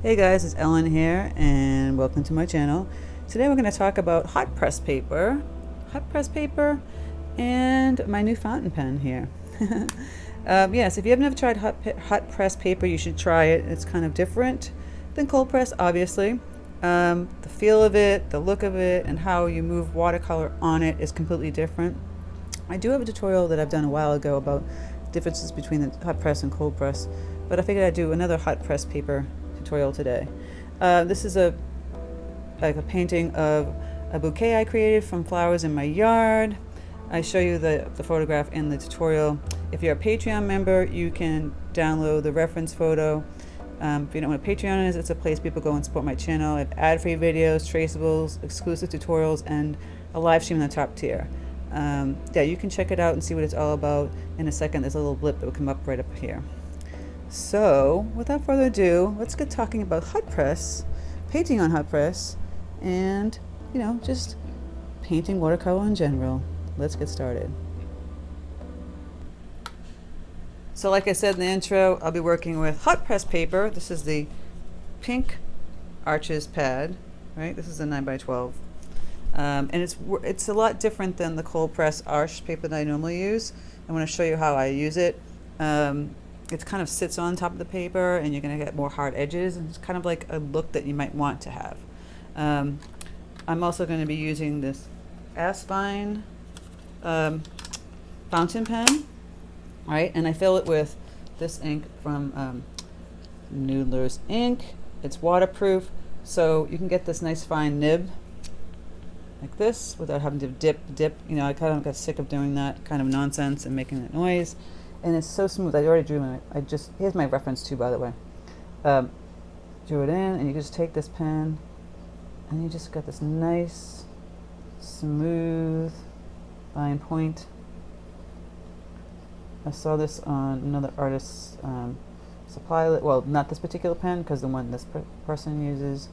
Hey guys, it's Ellen here and welcome to my channel. Today we're going to talk about hot press paper, and my new fountain pen here. Yes, if you have never tried hot press paper, you should try it. It's kind of different than cold press, obviously. The feel of it, the look of it, and how you move watercolor on it is completely different. I do have a tutorial that I've done a while ago about differences between the hot press and cold press, but I figured I'd do another hot press paper tutorial today. This is a painting of a bouquet I created from flowers in my yard. I show you the photograph in the tutorial. If you're a Patreon member, you can download the reference photo. If you don't know what Patreon is, it's a place people go and support my channel. I have ad-free videos, traceables, exclusive tutorials, and a live stream in the top tier. Yeah, you can check it out and see what it's all about. In a second, there's a little blip that will come up right up here. So, without further ado, let's get talking about hot press, painting on hot press, and, just painting watercolor in general. Let's get started. So like I said in the intro, I'll be working with hot press paper. This is the pink Arches pad, right? This is a 9x12. And it's a lot different than the cold press Arches paper that I normally use. I want to show you how I use it. It kind of sits on top of the paper and you're going to get more hard edges, and it's kind of like a look that you might want to have. I'm also going to be using this Aspine fountain pen, right? And I fill it with this ink from Noodler's ink. It's waterproof, so you can get this nice fine nib like this without having to dip. I kind of got sick of doing that kind of nonsense and making that noise. And it's so smooth. I already drew my, here's my reference too, by the way. Drew it in, and you just take this pen, and you just got this nice, smooth, fine point. I saw this on another artist's supply, well, not this particular pen, because the one this person uses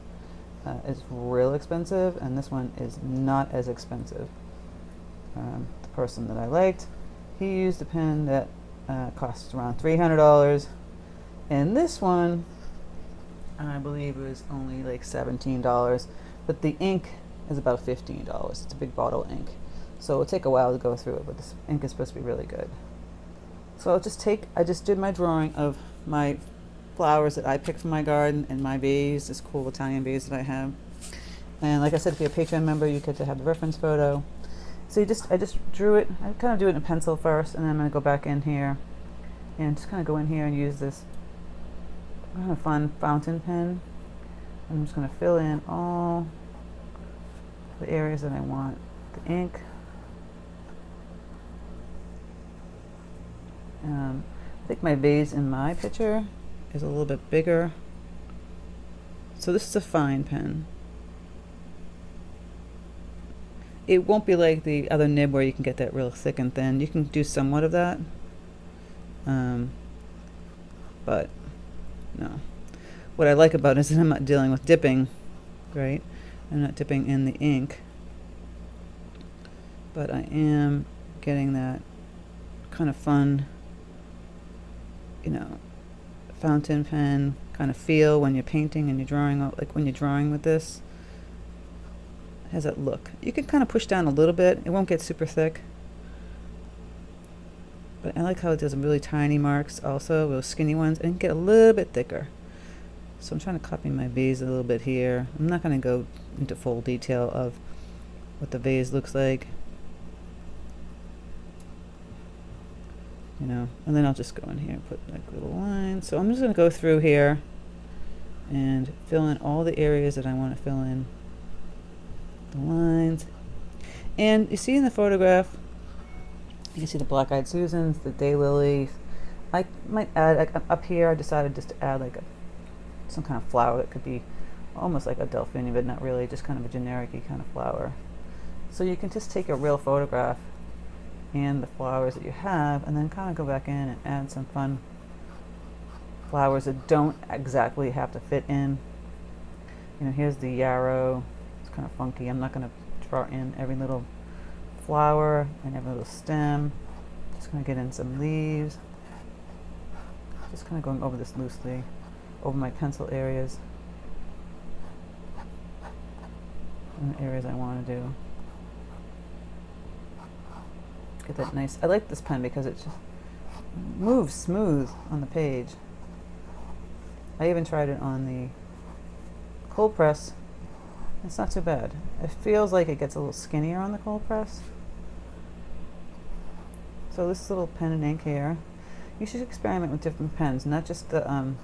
is real expensive, and this one is not as expensive. The person that I liked, he used a pen that costs around $300, and this one I believe was only like $17, but the ink is about $15. It's a big bottle ink, so it'll take a while to go through it, but this ink is supposed to be really good. So I just did my drawing of my flowers that I picked from my garden and my vase, this cool Italian vase that I have. And like I said, if you're a Patreon member, you get to have the reference photo. So I just drew it. I kind of do it in a pencil first, and then I'm going to go back in here and just kind of go in here and use this kind of fun fountain pen. I'm just going to fill in all the areas that I want the ink. I think my vase in my picture is a little bit bigger. So this is a fine pen. It won't be like the other nib where you can get that real thick and thin. You can do somewhat of that, but no. What I like about it is that I'm not dealing with dipping, right? I'm not dipping in the ink, but I am getting that kind of fun, fountain pen kind of feel when you're painting and you're drawing, like when you're drawing with this. Has that look. You can kind of push down a little bit. It won't get super thick. But I like how it does some really tiny marks also, those skinny ones, and get a little bit thicker. So I'm trying to copy my vase a little bit here. I'm not going to go into full detail of what the vase looks like. And then I'll just go in here and put like little lines. So I'm just going to go through here and fill in all the areas that I want to fill in. Lines, and you see in the photograph, you can see the black-eyed Susans, the daylilies. I might add up here. I decided just to add like some kind of flower that could be almost like a delphinium, but not really, just kind of a generic-y kind of flower. So you can just take a real photograph and the flowers that you have, and then kind of go back in and add some fun flowers that don't exactly have to fit in. Here's the yarrow. Kind of funky. I'm not going to draw in every little flower and every little stem. Just going to get in some leaves. Just kind of going over this loosely, over my pencil areas. in the areas I want to do. Get that nice, I like this pen because it just moves smooth on the page. I even tried it on the cold press. It's not too bad. It feels like it gets a little skinnier on the cold press. So this little pen and ink here, you should experiment with different pens, not just the,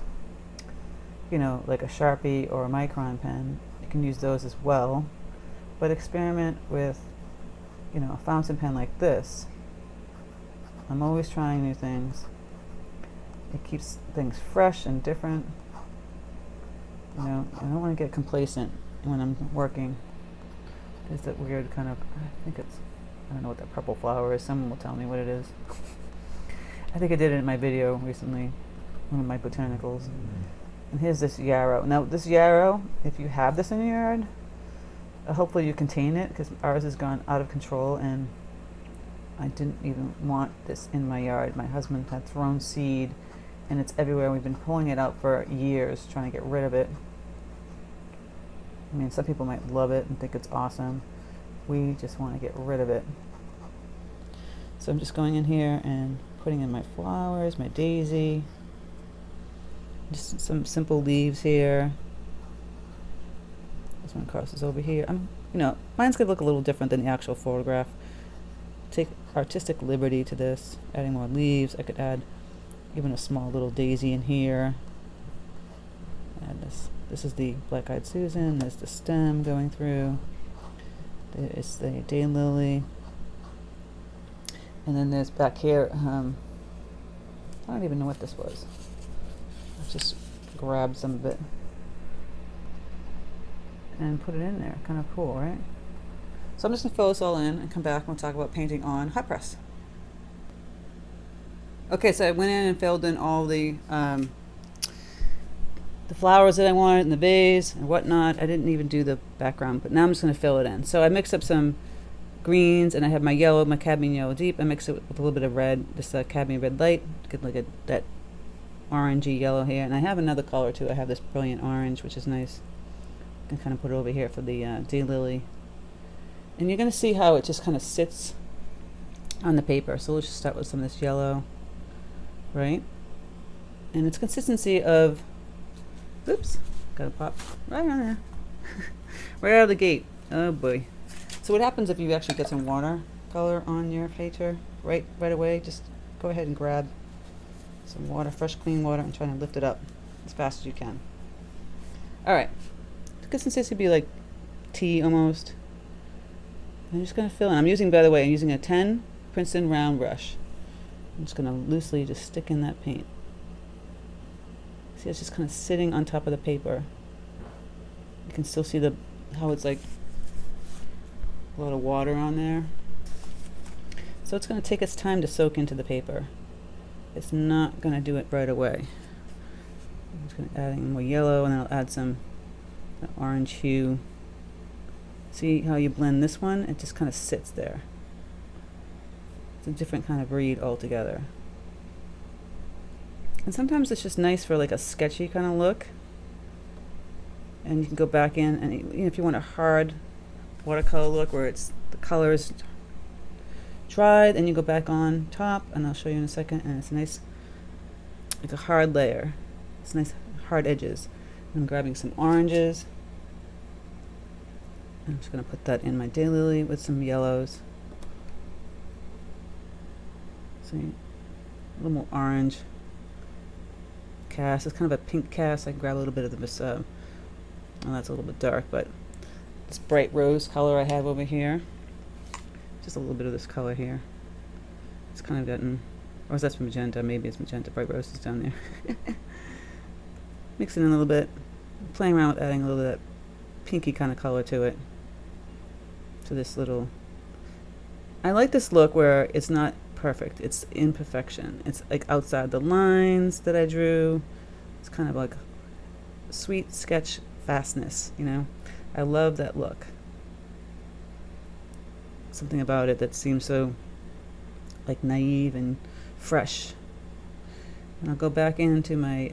you know, like a Sharpie or a Micron pen. You can use those as well, but experiment with, you know, a fountain pen like this. I'm always trying new things. It keeps things fresh and different. You know, I don't want to get complacent when I'm working. There's that weird kind of, I think it's, I don't know what that purple flower is. Someone will tell me what it is. I think I did it in my video recently, one of my botanicals. And here's this yarrow. Now this yarrow, if you have this in your yard, hopefully you contain it, because ours has gone out of control and I didn't even want this in my yard. My husband had thrown seed and it's everywhere. We've been pulling it out for years, trying to get rid of it. I mean, some people might love it and think it's awesome. We just want to get rid of it. So I'm just going in here and putting in my flowers, my daisy, just some simple leaves here. This one crosses over here. You know, mine's gonna look a little different than the actual photograph. Take artistic liberty to this, adding more leaves. I could add even a small little daisy in here. Add this. This is the black-eyed Susan. There's the stem going through. There's the daylily. And then there's back here, I don't even know what this was. I just grabbed some of it and put it in there. Kind of cool, right? So I'm just gonna fill this all in and come back and we'll talk about painting on hot press. Okay, so I went in and filled in all the flowers that I wanted in the vase and whatnot. I didn't even do the background, but now I'm just gonna fill it in. So I mixed up some greens and I have my yellow, my cadmium yellow deep. I mix it with a little bit of red, just a cadmium red light. Get like that orangey yellow here. And I have another color too. I have this brilliant orange, which is nice. I can kind of put it over here for the daylily. And you're going to see how it just kind of sits on the paper. So let's just start with some of this yellow, right? And it's consistency of, oops, gotta pop right on there. Right out of the gate. Oh boy. So what happens if you actually get some watercolor on your paper right away? Just go ahead and grab some water, fresh clean water, and try to lift it up as fast as you can. All right. The consistency would be like tea almost. I'm just going to fill in. I'm using, by the way, I'm using a 10 Princeton round brush. I'm just going to loosely just stick in that paint. See, it's just kind of sitting on top of the paper. You can still see how it's like a lot of water on there. So it's going to take its time to soak into the paper. It's not going to do it right away. I'm just going to add in more yellow, and then I'll add some orange hue. See how you blend this one? It just kind of sits there. It's a different kind of read altogether. And sometimes it's just nice for like a sketchy kind of look. And you can go back in, and even if you want a hard watercolor look where it's the colors dried, and you go back on top, and I'll show you in a second, and it's nice, like a hard layer. It's nice hard edges. I'm grabbing some oranges. I'm just going to put that in my daylily with some yellows. See, a little more orange cast. It's kind of a pink cast. I can grab a little bit of this. Oh, that's a little bit dark, but this bright rose color I have over here. Just a little bit of this color here. It's kind of gotten, or is that magenta? Maybe it's magenta. Bright rose is down there. Mix it in a little bit. Playing around with adding a little bit of that pinky kind of color to it. To this little, I like this look where it's not perfect. It's imperfection. It's like outside the lines that I drew. It's kind of like sweet sketch fastness, you know. I love that look. Something about it that seems so like naive and fresh. And I'll go back into my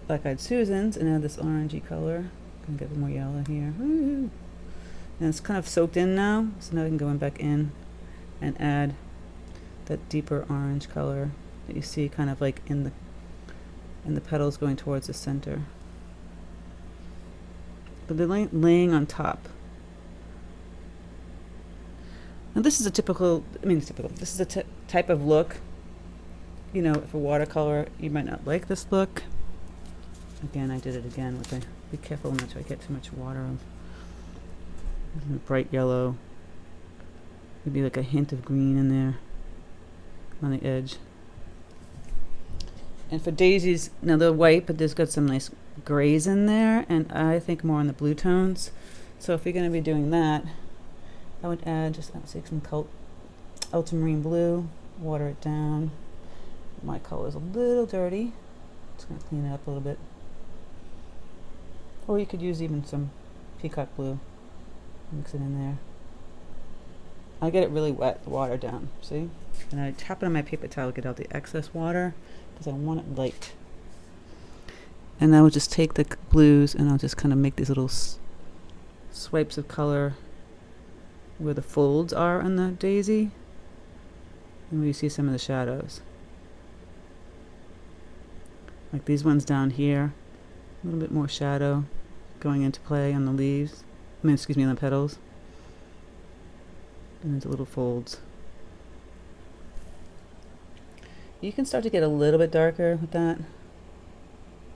black-eyed Susans and add this orangey color. Gonna get a little more yellow here. Woo-hoo. And it's kind of soaked in now, so now I can go back in and add that deeper orange color that you see kind of like in the petals going towards the center. But they're laying on top. Now this is a typical, this is a type of look. You know, for watercolor, you might not like this look. Again, I did it again with the, be careful not to get too much water on. Bright yellow. Maybe like a hint of green in there on the edge. And for daisies, now they're white, but there's got some nice grays in there, and I think more on the blue tones. So if you're going to be doing that, I would add just some ultramarine blue, water it down. My color is a little dirty. Just going to clean it up a little bit. Or you could use even some peacock blue. Mix it in there. I get it really wet, the water down, see? And I tap it on my paper towel to get out the excess water because I want it light. And I will just take the blues and I'll just kind of make these little swipes of color where the folds are on the daisy and where you see some of the shadows. Like these ones down here, a little bit more shadow going into play on the leaves. On the petals. And into little folds. You can start to get a little bit darker with that.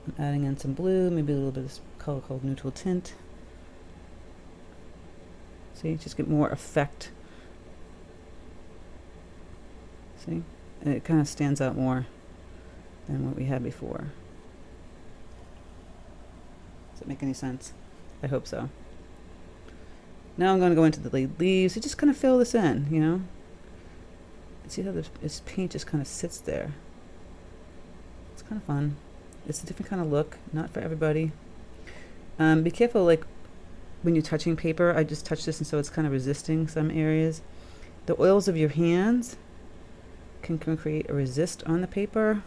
I'm adding in some blue, maybe a little bit of this color called neutral tint. See, just get more effect. See? And it kind of stands out more than what we had before. Does it make any sense? I hope so. Now I'm going to go into the leaves. You just kind of fill this in, you know. See how this paint just kind of sits there. It's kind of fun. It's a different kind of look, not for everybody. Be careful, like when you're touching paper. I just touched this, and so it's kind of resisting some areas. The oils of your hands can create a resist on the paper.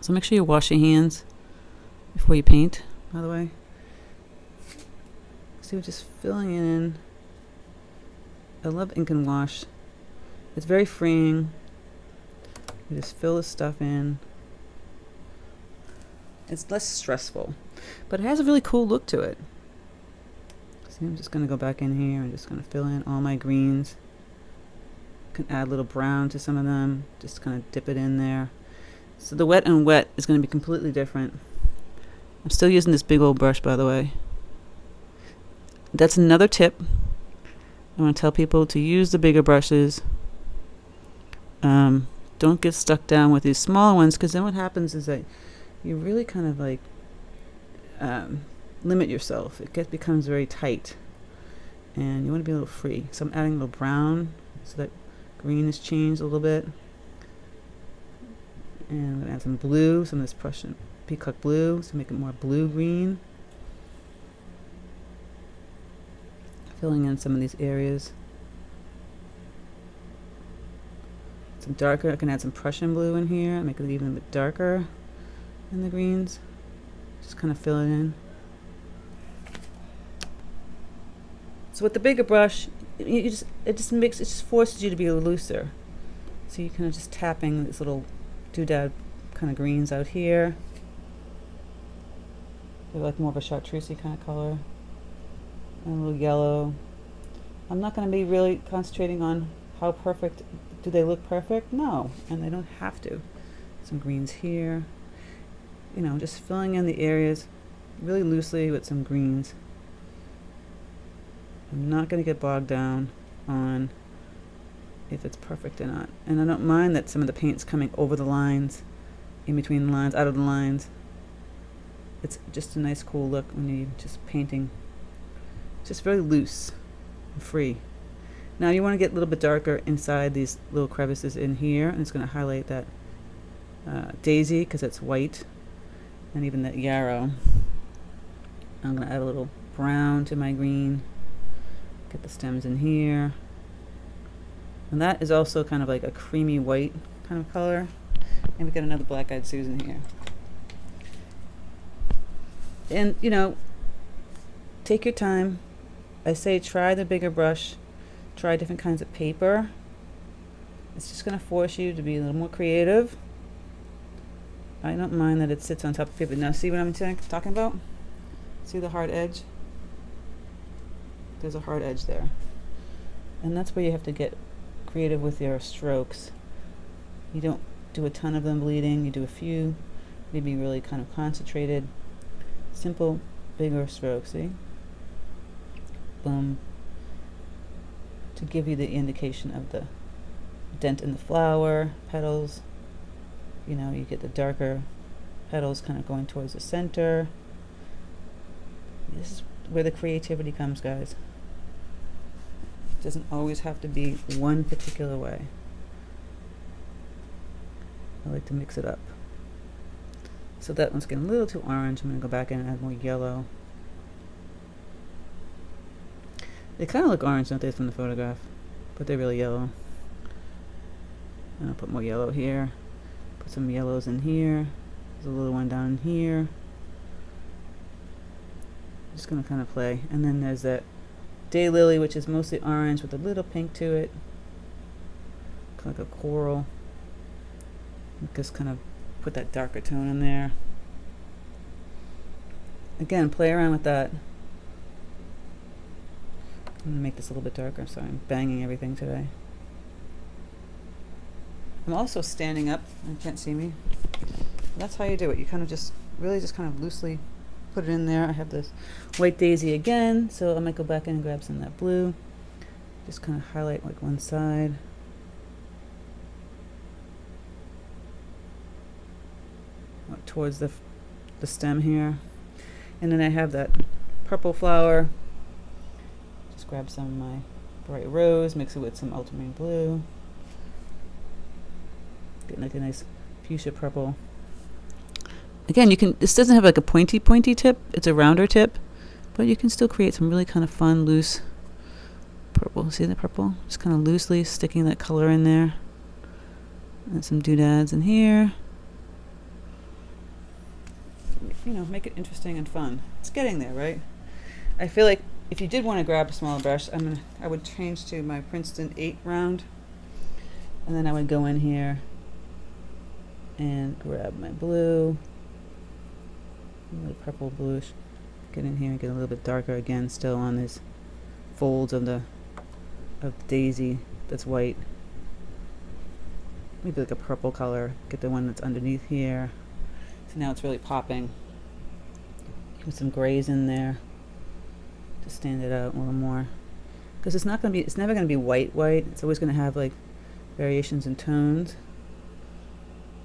So make sure you wash your hands before you paint, by the way. See, we're just filling it in. I love ink and wash. It's very freeing. You just fill this stuff in. It's less stressful, but it has a really cool look to it. See, I'm just going to go back in here and just going to fill in all my greens. Can add a little brown to some of them. Just kind of dip it in there. So the wet and wet is going to be completely different. I'm still using this big old brush, by the way. That's another tip. I want to tell people to use the bigger brushes. Don't get stuck down with these smaller ones, because then what happens is that you really kind of like limit yourself. It becomes very tight, and you want to be a little free. So I'm adding a little brown so that green is changed a little bit, and I'm going to add some blue, some of this Prussian peacock blue, so make it more blue-green. Filling in some of these areas. Some darker, I can add some Prussian blue in here, make it even a bit darker in the greens. Just kind of fill it in. So with the bigger brush, it just forces you to be a little looser. So you're kind of just tapping this little doodad kind of greens out here. They're like more of a chartreusey kind of color. And a little yellow. I'm not going to be really concentrating on how perfect. Do they look perfect? No, and they don't have to. Some greens here. You know, just filling in the areas really loosely with some greens. I'm not going to get bogged down on if it's perfect or not. And I don't mind that some of the paint's coming over the lines, in between the lines, out of the lines. It's just a nice cool look when you're just painting. Just very loose and free. Now you want to get a little bit darker inside these little crevices in here, and it's going to highlight that daisy because it's white, and even that yarrow. I'm going to add a little brown to my green. Get the stems in here. And that is also kind of like a creamy white kind of color. And we got another black-eyed Susan here. And, you know, take your time. I say try the bigger brush, try different kinds of paper. It's just going to force you to be a little more creative. I don't mind that it sits on top of paper. Now see what I'm talking about? See the hard edge? There's a hard edge there. And that's where you have to get creative with your strokes. You don't do a ton of them bleeding, you do a few, maybe really kind of concentrated, simple, bigger strokes, see? Boom. To give you the indication of the dent in the flower, petals. You know, you get the darker petals kind of going towards the center. This is where the creativity comes, guys. It doesn't always have to be one particular way. I like to mix it up. So that one's getting a little too orange. I'm going to go back in and add more yellow. They kind of look orange, don't they, from the photograph? But they're really yellow. And I'll put more yellow here. Put some yellows in here. There's a little one down here. Just going to kind of play. And then there's that daylily, which is mostly orange with a little pink to it. Kind of like a coral. Just kind of put that darker tone in there. Again, play around with that. I'm going to make this a little bit darker. Sorry, I'm banging everything today. I'm also standing up. You can't see me. That's how you do it. You kind of just, really just kind of loosely put it in there. I have this white daisy again, so I might go back in and grab some of that blue. Just kind of highlight like one side. Towards the stem here. And then I have that purple flower. Just grab some of my bright rose, mix it with some ultramarine blue. Get like a nice fuchsia purple. Again, you can, this doesn't have like a pointy tip, it's a rounder tip, but you can still create some really kind of fun, loose purple. See the purple? Just kind of loosely sticking that color in there. And some doodads in here. You know, make it interesting and fun. It's getting there, right? I feel like if you did want to grab a smaller brush, I would change to my Princeton 8 round, and then I would go in here and grab my blue, really purple bluish. Get in here and get a little bit darker again, still on these folds of the daisy that's white. Maybe like a purple color. Get the one that's underneath here. So now it's really popping. Put some grays in there to stand it out a little more, because it's never going to be white. It's always going to have like variations in tones.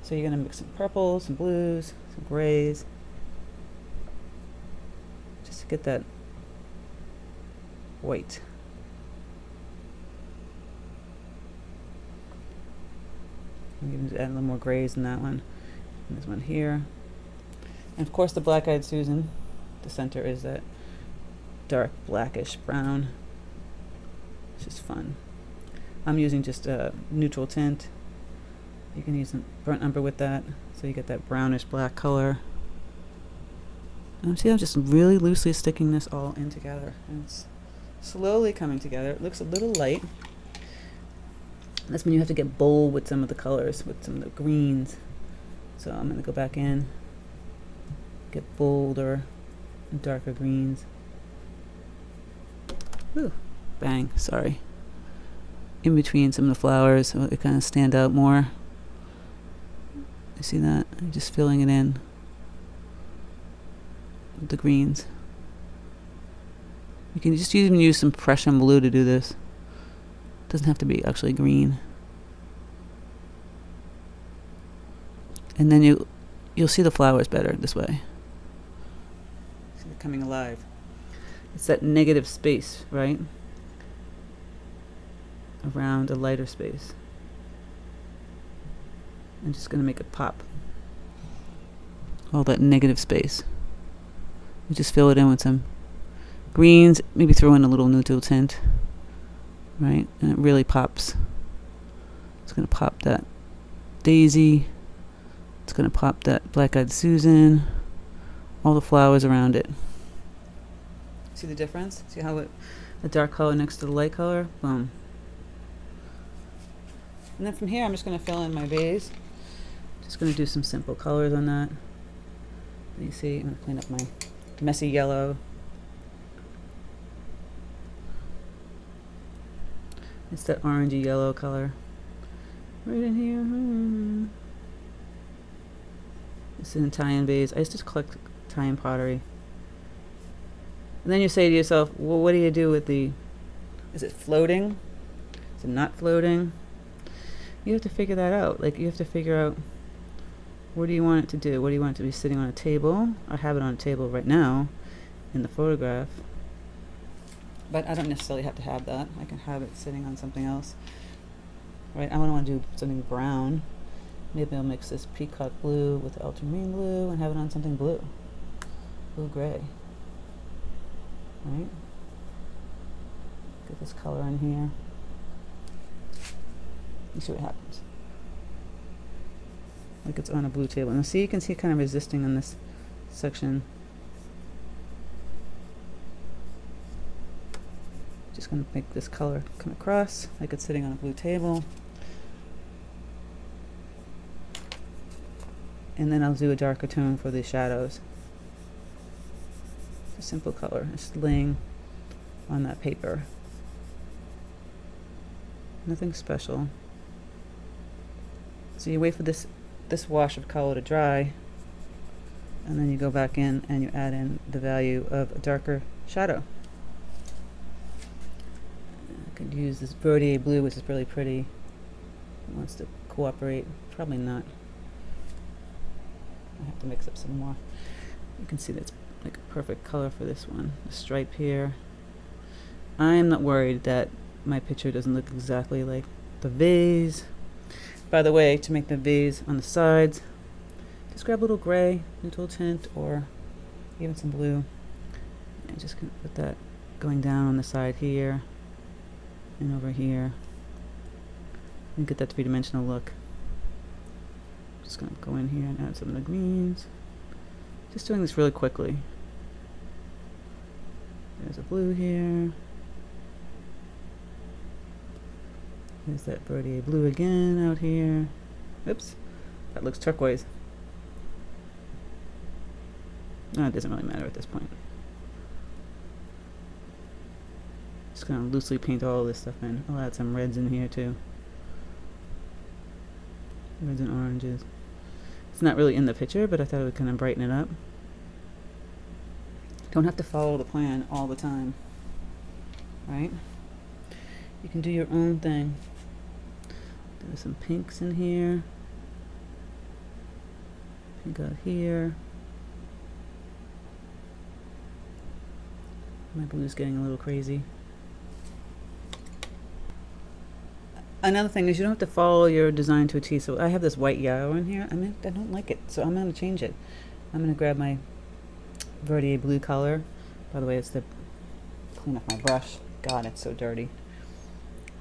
So you're going to mix some purples, some blues, some grays, just to get that white. I'm going to add a little more grays in that one. And this one here. And of course the black-eyed Susan. The center is that dark blackish brown. It's just fun. I'm using just a neutral tint. You can use some burnt umber with that, so you get that brownish black color. And see, I'm just really loosely sticking this all in together. And it's slowly coming together. It looks a little light. That's when you have to get bold with some of the colors, with some of the greens. So I'm going to go back in, get bolder and darker greens. Ooh, bang, sorry. In between some of the flowers, so they kind of stand out more. You see that? I'm just filling it in with the greens. You can just even use some Prussian blue to do this. It doesn't have to be actually green. And then you'll see the flowers better this way. See, they're coming alive. It's that negative space, right? Around a lighter space. I'm just going to make it pop. All that negative space. We just fill it in with some greens. Maybe throw in a little neutral tint. Right? And it really pops. It's going to pop that daisy. It's going to pop that black-eyed Susan, all the flowers around it. See the difference? See how the dark color next to the light color? Boom. And then from here, I'm just going to fill in my vase. Just going to do some simple colors on that. You see, I'm going to clean up my messy yellow. It's that orangey yellow color. Right in here. It's an Italian vase. I used to collect Italian pottery. And then you say to yourself, well, what do you do with the... Is it floating? Is it not floating? You have to figure that out. Like, you have to figure out, what do you want it to do? What do you want it to be sitting on a table? I have it on a table right now in the photograph. But I don't necessarily have to have that. I can have it sitting on something else. Right, I want to do something brown. Maybe I'll mix this peacock blue with the ultramarine blue and have it on something blue. Blue gray. Right? Get this color in here. And see what happens. Like it's on a blue table. Now see, you can see kind of resisting on this section. Just going to make this color come across like it's sitting on a blue table. And then I'll do a darker tone for the shadows. A simple color, just laying on that paper. Nothing special. So you wait for this wash of color to dry, and then you go back in and you add in the value of a darker shadow. I could use this verdtier blue, which is really pretty. It wants to cooperate. Probably not. I have to mix up some more. You can see that's like a perfect color for this one. The stripe here. I am not worried that my picture doesn't look exactly like the vase. By the way, to make the vase on the sides, just grab a little gray, neutral tint, or even some blue. And just gonna put that going down on the side here and over here. And get that three-dimensional look. Just gonna go in here and add some of the greens. Just doing this really quickly. There's a blue here. There's that verdtier blue again out here. Oops, that looks turquoise. No, it doesn't really matter at this point. Just gonna loosely paint all this stuff in. I'll add some reds in here too. Reds and oranges. It's not really in the picture, but I thought it would kind of brighten it up. Don't have to follow the plan all the time, right? You can do your own thing. There's some pinks in here. Pink out here. My blue's getting a little crazy. Another thing is you don't have to follow your design to a T. So I have this white yellow in here. I don't like it, so I'm going to change it. I'm going to grab my verdtier blue color. By the way, it's the clean up my brush. God, it's so dirty.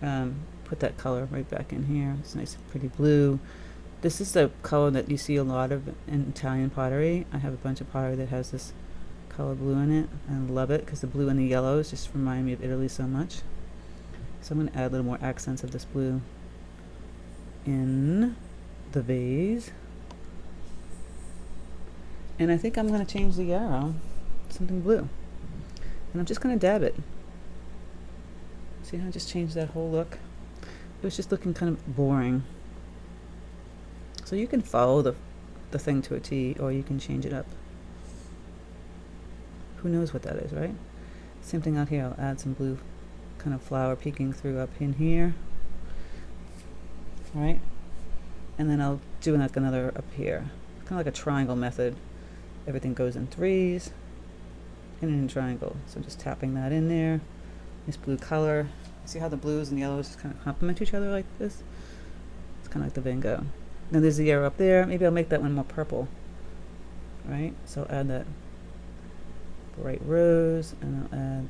Put that color right back in here. It's nice and pretty blue. This is the color that you see a lot of in Italian pottery. I have a bunch of pottery that has this color blue in it. I love it because the blue and the yellows just remind me of Italy so much. So I'm going to add a little more accents of this blue in the vase. And I think I'm going to change the arrow to something blue. And I'm just going to dab it. See how I just changed that whole look? It was just looking kind of boring. So you can follow the thing to a T, or you can change it up. Who knows what that is, right? Same thing out here. I'll add some blue kind of flower peeking through up in here. Right? And then I'll do like another up here. Kind of like a triangle method. Everything goes in threes and in a triangle. So just tapping that in there. This blue color. See how the blues and yellows just kind of complement each other like this? It's kind of like the Van Gogh. Now there's the arrow up there. Maybe I'll make that one more purple. Right? So I'll add that bright rose, and I'll add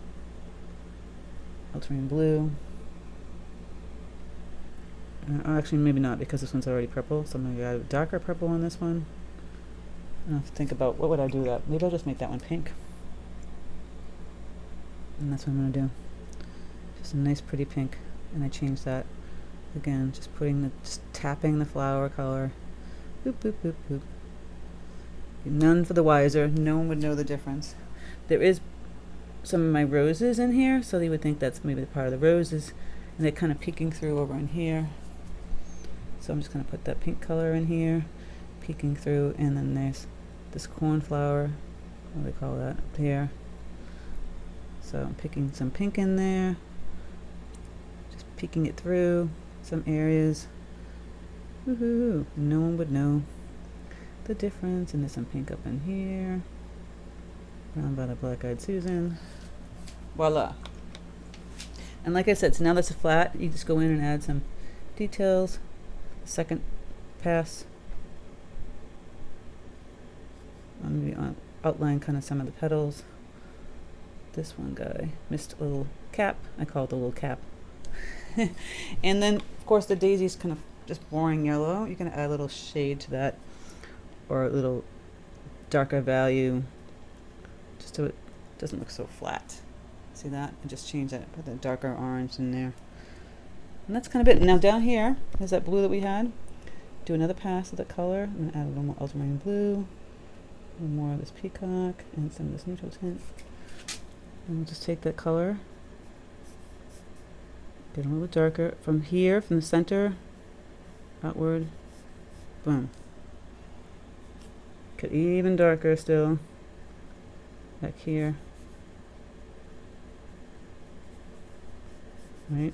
ultramarine blue. Actually, maybe not, because this one's already purple. So I'm going to add a darker purple on this one. And I'll have to think about what would I do that. Maybe I'll just make that one pink. And that's what I'm going to do. Just a nice pretty pink. And I changed that again, just tapping the flower color. Boop, boop, boop, boop. None for the wiser. No one would know the difference. There is some of my roses in here, so you would think that's maybe the part of the roses, and they're kind of peeking through over in here. So I'm just going to put that pink color in here, peeking through, and then there's this cornflower, what do they call that, up here. So I'm picking some pink in there, just peeking it through some areas. Woohoo! No one would know the difference. And there's some pink up in here, brown by the black-eyed Susan. Voila! And like I said, so now that's a flat, you just go in and add some details. Second pass, I'm going to outline kind of some of the petals. This one guy missed a little cap. I call it the little cap. And then, of course, the daisy's kind of just boring yellow. You can add a little shade to that, or a little darker value, just so it doesn't look so flat. See that? I just change that, put that darker orange in there. And that's kind of it. Now down here, there's that blue that we had. Do another pass of the color. I'm going to add a little more ultramarine blue, a little more of this peacock, and some of this neutral tint. And we'll just take that color, get a little darker from here, from the center, outward, boom. Get even darker still, back here, right?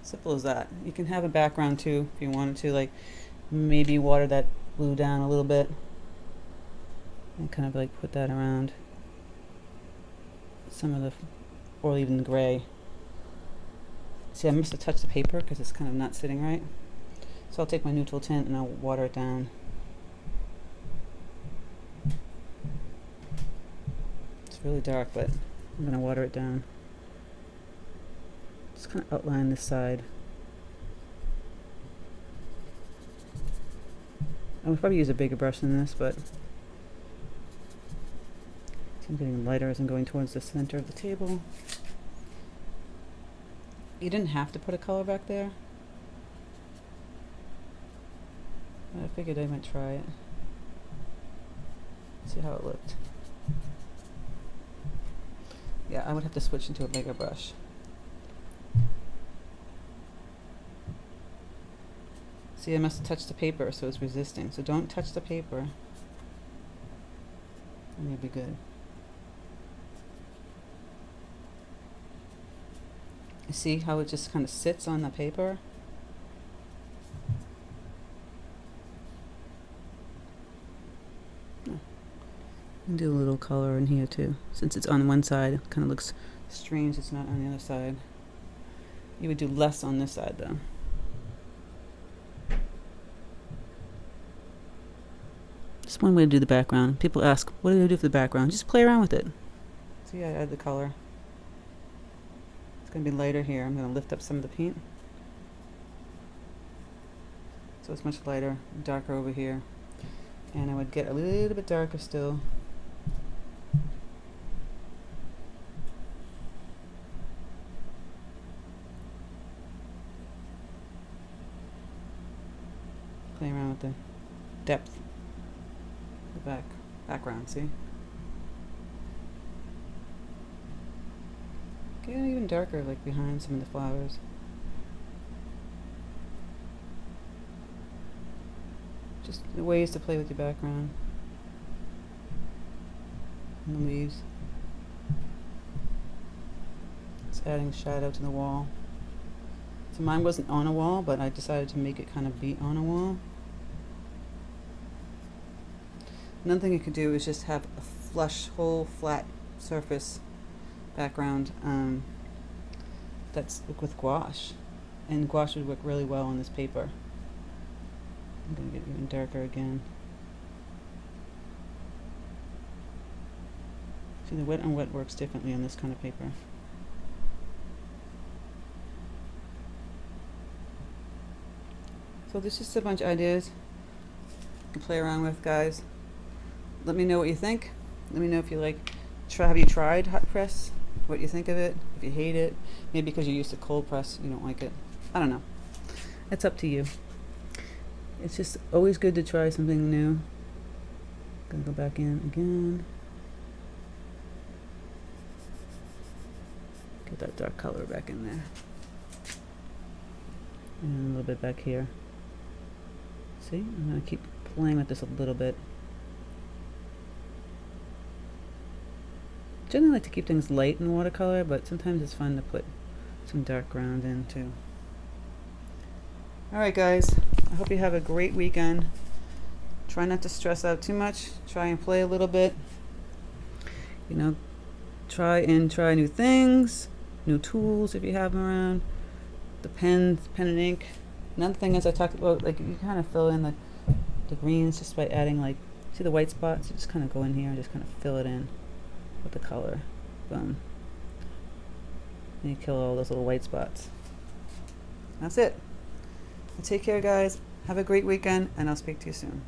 Simple as that. You can have a background too, if you wanted to, like maybe water that blue down a little bit, and kind of like put that around some of the, or even the gray. See, I must have touched the paper because it's kind of not sitting right. So I'll take my neutral tint and I'll water it down. It's really dark, but I'm going to water it down. Just kind of outline this side. I would probably use a bigger brush than this, but I'm getting lighter as I'm going towards the center of the table. You didn't have to put a color back there, but I figured I might try it. See how it looked. Yeah, I would have to switch into a bigger brush. See, I must have touched the paper, so it's resisting. So don't touch the paper, and you'll be good. You see how it just kind of sits on the paper? And do a little color in here too. Since it's on one side, it kind of looks strange it's not on the other side. You would do less on this side though. Just one way to do the background. People ask, what do I do for the background? Just play around with it. See, I add the color. It's going to be lighter here. I'm going to lift up some of the paint, so it's much lighter, darker over here. And I would get a little bit darker still. Play around with the depth, the background, see? Get even darker, like behind some of the flowers. Just the ways to play with your background. And the leaves. Just adding shadow to the wall. So mine wasn't on a wall, but I decided to make it kind of be on a wall. Another thing you could do is just have a flush, whole flat surface background that's with gouache, and gouache would work really well on this paper. I'm going to get even darker again. See, the wet on wet works differently on this kind of paper. So there's just a bunch of ideas you can play around with, guys. Let me know what you think. Let me know if you like have you tried hot press? What you think of it? If you hate it, maybe because you're used to cold press, you don't like it. I don't know. It's up to you. It's just always good to try something new. Gonna go back in again. Get that dark color back in there. And a little bit back here. See, I'm gonna keep playing with this a little bit. Generally like to keep things light in watercolor, but sometimes it's fun to put some dark ground in too. Alright guys, I hope you have a great weekend. Try not to stress out too much. Try and play a little bit. You know, try new things, new tools if you have them around. The pen and ink. Another thing is I talked about, like, you kind of fill in the greens just by adding, like, see the white spots? You just kind of go in here and just kind of fill it in with the color. Boom. And you kill all those little white spots. That's it. Well, take care guys. Have a great weekend and I'll speak to you soon.